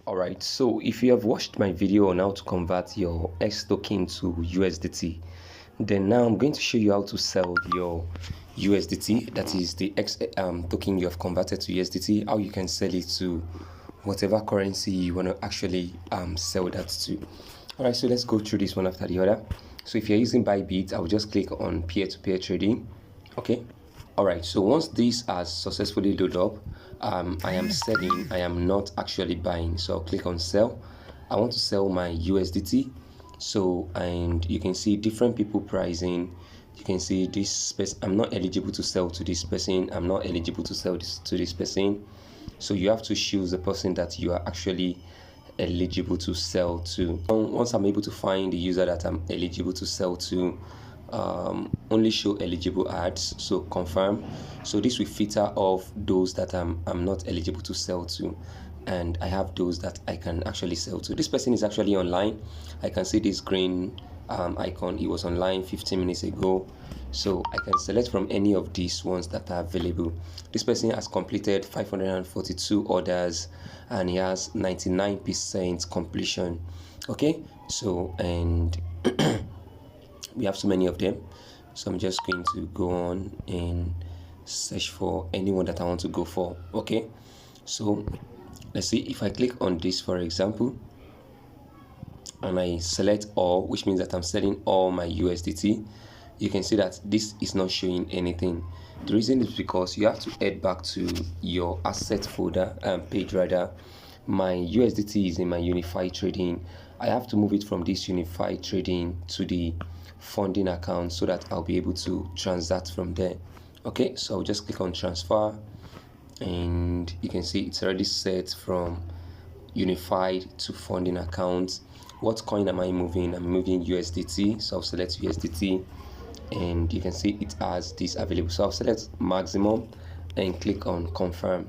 Alright, so if you have watched my video on how to convert your X token to USDT, then now I'm going to show you how to sell your USDT, that is the X token you have converted to USDT, how you can sell it to whatever currency you want to actually sell that to. Alright, so let's go through this one after the other. So if you're using Bybit, I will just click on peer-to-peer trading. Okay. Alright, so once this has successfully loaded up, I am selling, I am not actually buying. So I'll click on sell. I want to sell my USDT. So, and you can see different people pricing. You can see this person, I'm not eligible to sell to this person. I'm not eligible to sell to this person. So you have to choose the person that you are actually eligible to sell to. Once I'm able to find the user that I'm eligible to sell to, only show eligible ads, so confirm. So this will filter off those that I'm not eligible to sell to, and I have those that I can actually sell to. This person is actually online. I can see this green icon. He was online 15 minutes ago, so I can select from any of these ones that are available. This person has completed 542 orders and he has 99% completion. Okay, so and we have so many of them, so I'm just going to go on and search for anyone that I want to go for. Okay, so let's see if I click on this, for example, and I select all, which means that I'm selling all my USDT. You can see that this is not showing anything. The reason is because you have to head back to your asset folder page rather. My USDT is in my unified trading. I have to move it from this unified trading to the funding account so that I'll be able to transact from there. Okay, so I'll just click on transfer, and you can see it's already set from unified to funding account. What coin am I moving? I'm moving USDT, so I'll select USDT, and you can see it has this available. So I'll select maximum and click on confirm.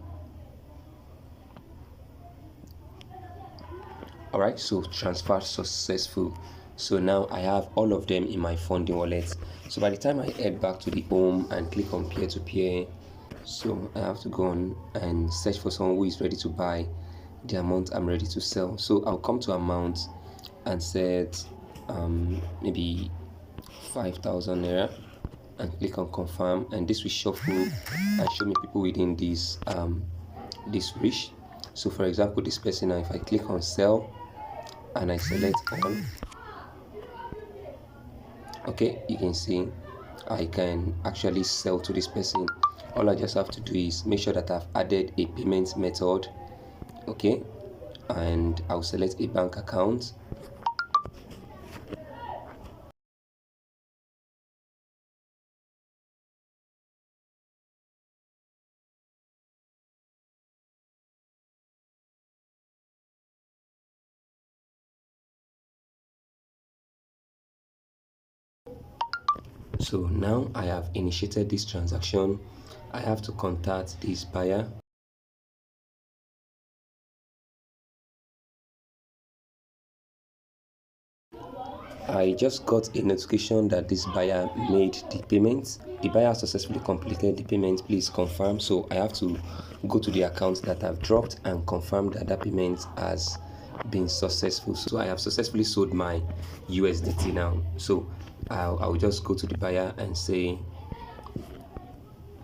Alright, so transfer successful. So now I have all of them in my funding wallet. So by the time I head back to the home and click on peer-to-peer, so I have to go on and search for someone who is ready to buy the amount I'm ready to sell. So I'll come to amount and set maybe 5,000 Naira and click on confirm, and this will shuffle and show me people within this this reach. So for example, this person, now if I click on sell and I select all, okay, you can see I can actually sell to this person. All I just have to do is make sure that I've added a payment method. Okay, and I'll select a bank account. So now I have initiated this transaction. I have to contact this buyer. I just got a notification that this buyer made the payment. The buyer successfully completed the payment. Please confirm. So I have to go to the account that I've dropped and confirm that that payment has been successful. So I have successfully sold my USDT now. So I'll just go to the buyer and say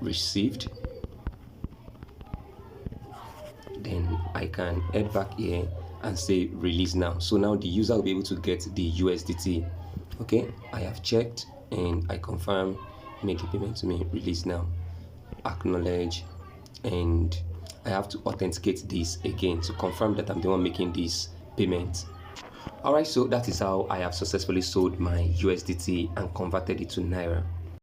received. Then I can head back here and say release now. So now the user will be able to get the USDT. Okay, I have checked and I confirm, make the payment to me, release now, acknowledge, and I have to authenticate this again to confirm that I'm the one making this payment. Alright, so that is how I have successfully sold my USDT and converted it to Naira.